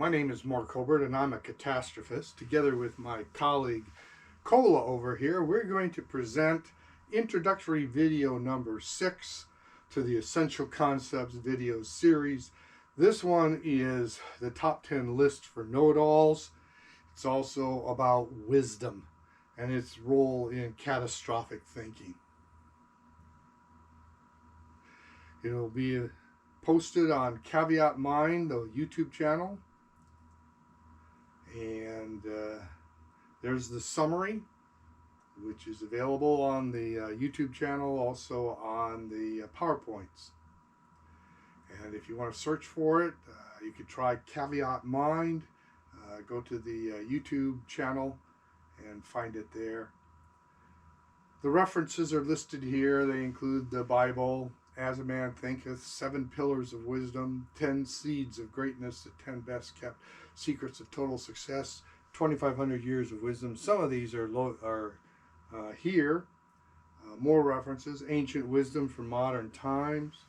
My name is Mark Hobart and I'm a catastrophist. Together with my colleague Cola over here, we're going to present introductory video number 6 to the Essential Concepts video series. This one is the top 10 list for know-it-alls. It's also about wisdom and its role in catastrophic thinking. It'll be posted on Caveat Mind, the YouTube channel. And there's the summary, which is available on the YouTube channel, also on the PowerPoints. And if you want to search for it, you could try Caveat Mind. Go to the YouTube channel and find it there. The references are listed here. They include the Bible, As a Man Thinketh, 7 Pillars of Wisdom, 10 Seeds of Greatness, the 10 Best Kept Secrets of Total Success, 2,500 Years of Wisdom. Some of these are here. More references, Ancient Wisdom for Modern Times,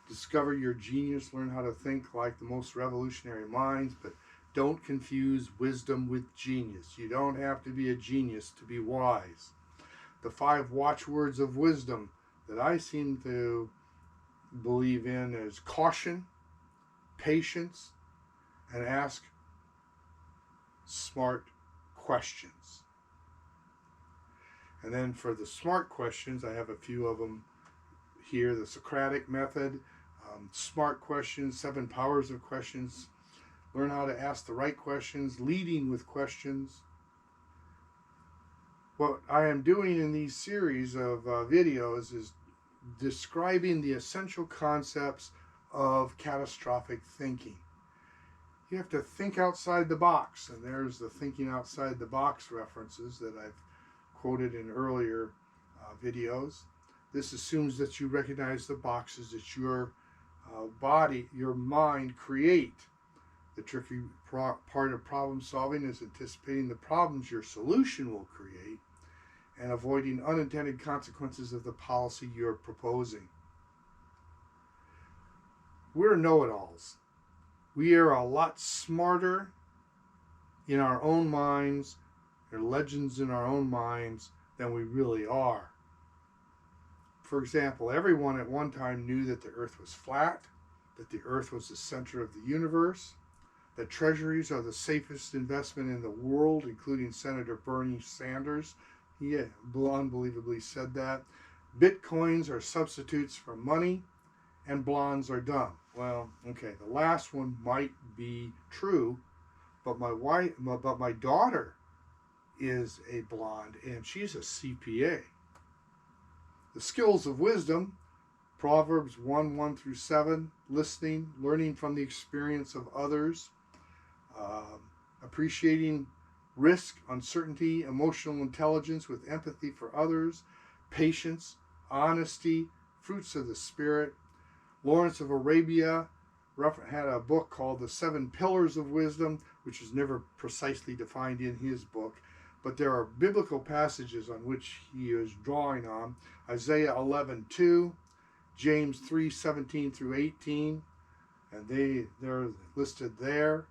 Discover Your Genius, Learn How to Think Like the Most Revolutionary Minds, but don't confuse wisdom with genius. You don't have to be a genius to be wise. The 5 watchwords of wisdom that I seem to believe in is caution, patience, and ask smart questions. And then for the smart questions, I have a few of them here. The Socratic method, smart questions, 7 powers of questions, learn how to ask the right questions, leading with questions. What I am doing in these series of videos is describing the essential concepts of catastrophic thinking. You have to think outside the box, and there's the thinking outside the box references that I've quoted in earlier videos. This assumes that you recognize the boxes that your your mind create. The tricky part of problem solving is anticipating the problems your solution will create and avoiding unintended consequences of the policy you're proposing. We're know-it-alls. We are a lot smarter in our own minds, or legends in our own minds, than we really are. For example, everyone at one time knew that the earth was flat, that the earth was the center of the universe, that treasuries are the safest investment in the world, including Senator Bernie Sanders. He unbelievably said that. Bitcoins are substitutes for money, and blondes are dumb. Well, okay, the last one might be true, but my daughter is a blonde, and she's a CPA. The skills of wisdom, Proverbs 1 through 7, listening, learning from the experience of others, appreciating risk, uncertainty, emotional intelligence with empathy for others, patience, honesty, fruits of the Spirit. Lawrence of Arabia had a book called The 7 Pillars of Wisdom, which is never precisely defined in his book, but there are biblical passages on which he is drawing on. Isaiah 11:2, James 3:17 through 18, and they're listed there.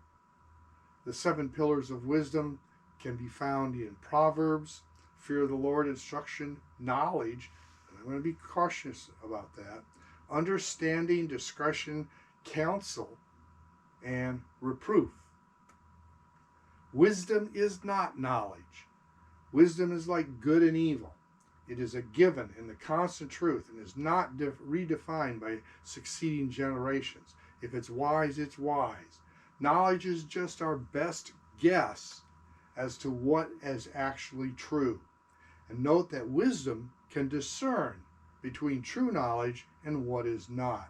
The 7 Pillars of Wisdom can be found in Proverbs, fear of the Lord, instruction, knowledge, and I'm going to be cautious about that, understanding, discretion, counsel, and reproof. Wisdom is not knowledge. Wisdom is like good and evil. It is a given in the constant truth and is not redefined by succeeding generations. If it's wise, it's wise. Knowledge is just our best guess as to what is actually true. And note that wisdom can discern between true knowledge and what is not.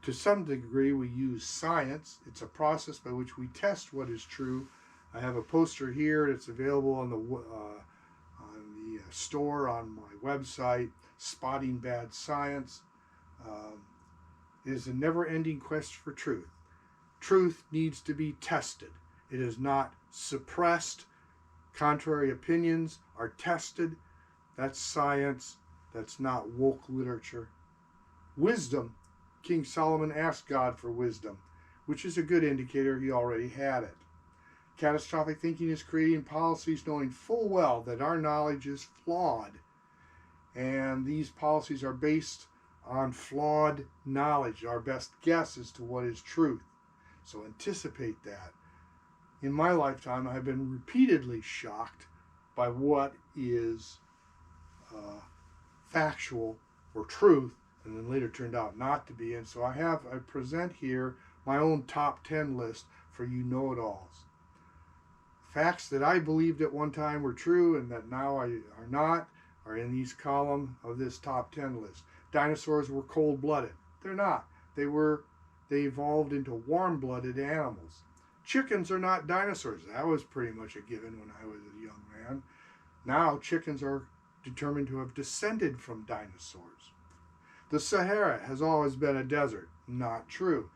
To some degree, we use science. It's a process by which we test what is true. I have a poster here that's available on the store on my website, Spotting Bad Science. It is a never-ending quest for truth. Truth needs to be tested. It is not suppressed. Contrary opinions are tested. That's science. That's not woke literature. Wisdom. King Solomon asked God for wisdom. which is a good indicator he already had it. Catastrophic thinking is creating policies knowing full well that our knowledge is flawed, and these policies are based on flawed knowledge, our best guess as to what is truth. So anticipate that. In my lifetime, I've been repeatedly shocked by what is factual or truth, and then later turned out not to be. And so I present here my own top 10 list for you know-it-alls. Facts that I believed at one time were true and that now are not are in these column of this top 10 list. Dinosaurs were cold-blooded. They're not. They evolved into warm-blooded animals. Chickens are not dinosaurs. That was pretty much a given when I was a young man. Now chickens are determined to have descended from dinosaurs. The Sahara has always been a desert. Not true.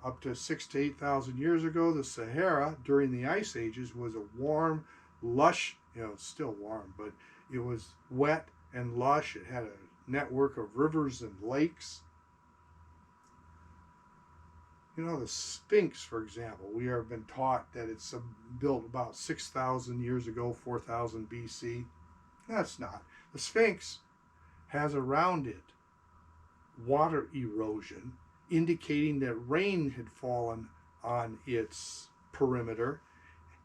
Up to 6,000 to 8,000 years ago, the Sahara during the ice ages was a warm, lush, it's still warm, but it was wet and lush. It had a network of rivers and lakes. The Sphinx, for example, we have been taught that it's built about 6,000 years ago, 4,000 BC. That's not. The Sphinx has around it water erosion, indicating that rain had fallen on its perimeter,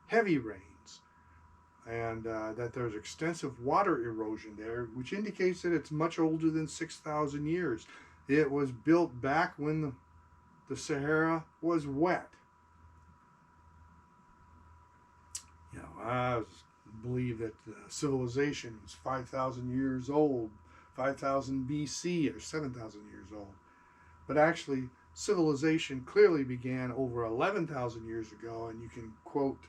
heavy rains, and that there's extensive water erosion there, which indicates that it's much older than 6,000 years. It was built back when the Sahara was wet. I believe that civilization was 5,000 years old, 5,000 BC or 7,000 years old. But actually, civilization clearly began over 11,000 years ago, and you can quote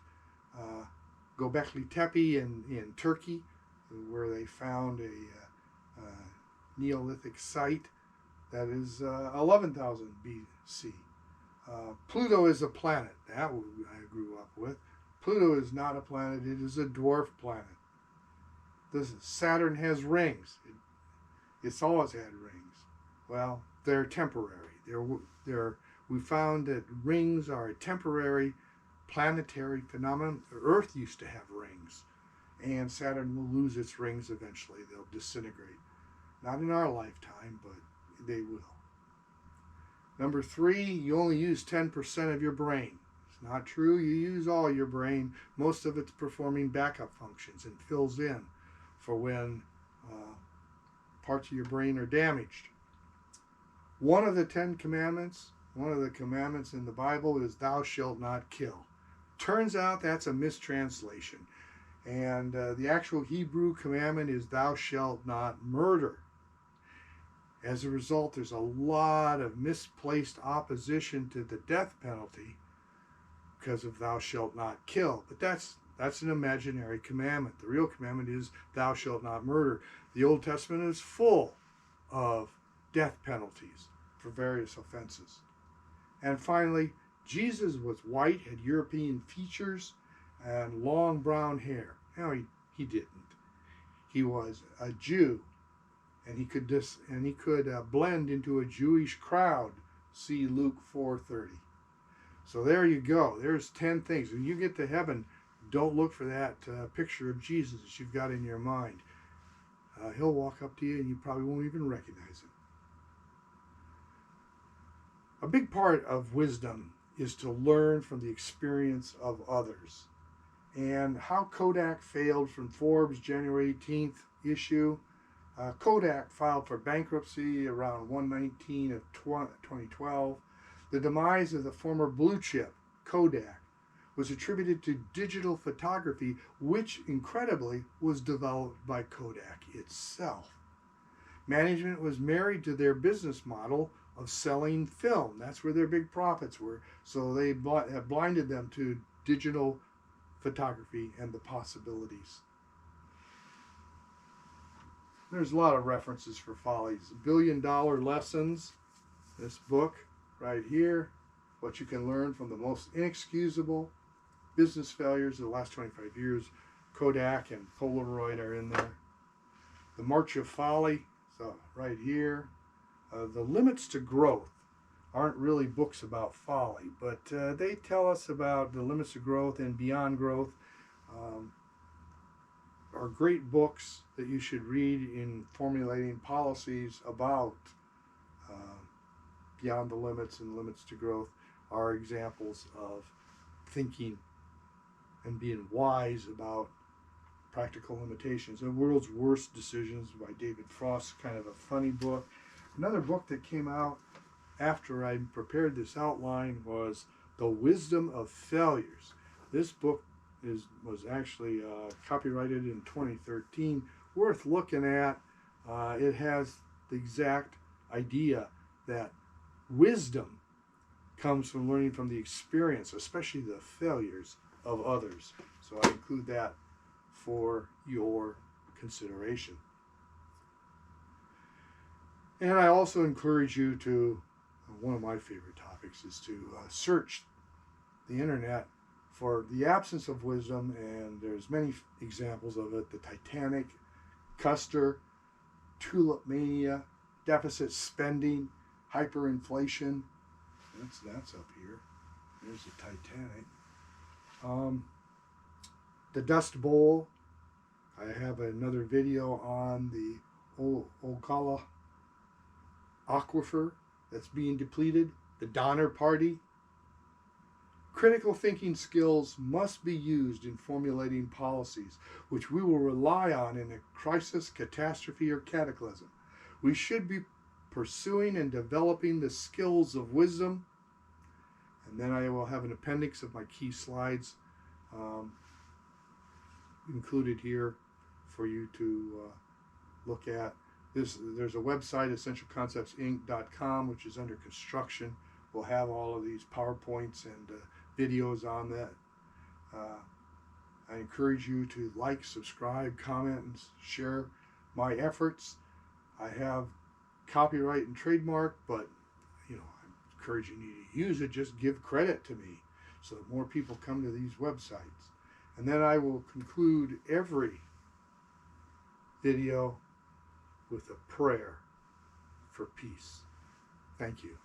Göbekli Tepe in Turkey, where they found a Neolithic site that is 11,000 BC. Pluto is a planet. That I grew up with. Pluto is not a planet. It is a dwarf planet. Saturn has rings. It's always had rings. Well, they're temporary. We found that rings are a temporary planetary phenomenon. The Earth used to have rings, and Saturn will lose its rings eventually. They'll disintegrate. Not in our lifetime, but they will. Number 3, you only use 10% of your brain. It's not true. You use all your brain. Most of it's performing backup functions and fills in for when parts of your brain are damaged. One of the 10 commandments, one of the commandments in the Bible is thou shalt not kill. Turns out that's a mistranslation. And the actual Hebrew commandment is thou shalt not murder. As a result, there's a lot of misplaced opposition to the death penalty because of thou shalt not kill. But that's an imaginary commandment. The real commandment is thou shalt not murder. The Old Testament is full of death penalties for various offenses. And finally, Jesus was white, had European features, and long brown hair. No, he didn't. He was a Jew, and he could blend into a Jewish crowd. See Luke 4:30. So there you go. There's 10 things. When you get to heaven, don't look for that picture of Jesus that you've got in your mind. He'll walk up to you, and you probably won't even recognize him. A big part of wisdom is to learn from the experience of others. And how Kodak failed from Forbes' January 18th issue. Kodak filed for bankruptcy around 1/19 of 2012. The demise of the former blue chip, Kodak, was attributed to digital photography, which incredibly was developed by Kodak itself. Management was married to their business model of selling film. That's where their big profits were. So they have blinded them to digital photography and the possibilities. There's a lot of references for follies. $1 Billion Lessons, this book right here, what you can learn from the most inexcusable business failures of the last 25 years. Kodak and Polaroid are in there. The March of Folly, so right here. The limits to growth aren't really books about folly, but they tell us about the limits of growth and beyond growth. Um, are great books that you should read in formulating policies about uh, beyond the limits and limits to growth, are examples of thinking and being wise about practical limitations. The World's Worst Decisions by David Frost, kind of a funny book. Another book that came out after I prepared this outline was The Wisdom of Failures. This book was actually copyrighted in 2013, worth looking at. It has the exact idea that wisdom comes from learning from the experience, especially the failures of others. So I include that for your consideration. And I also encourage you to, one of my favorite topics is to search the internet for the absence of wisdom, and there's many examples of it: the Titanic, Custer, tulip mania, deficit spending, hyperinflation. That's up here. There's the Titanic. The Dust Bowl. I have another video on the Ocala aquifer that's being depleted. The Donner Party. Critical thinking skills must be used in formulating policies, which we will rely on in a crisis, catastrophe, or cataclysm. We should be pursuing and developing the skills of wisdom. And then I will have an appendix of my key slides included here for you to look at. There's a website, essentialconceptsinc.com, which is under construction. We'll have all of these PowerPoints and videos on that. I encourage you to like, subscribe, comment, and share my efforts. I have copyright and trademark, but I'm encouraging you to use it. Just give credit to me so that more people come to these websites. And then I will conclude every video with a prayer for peace. Thank you.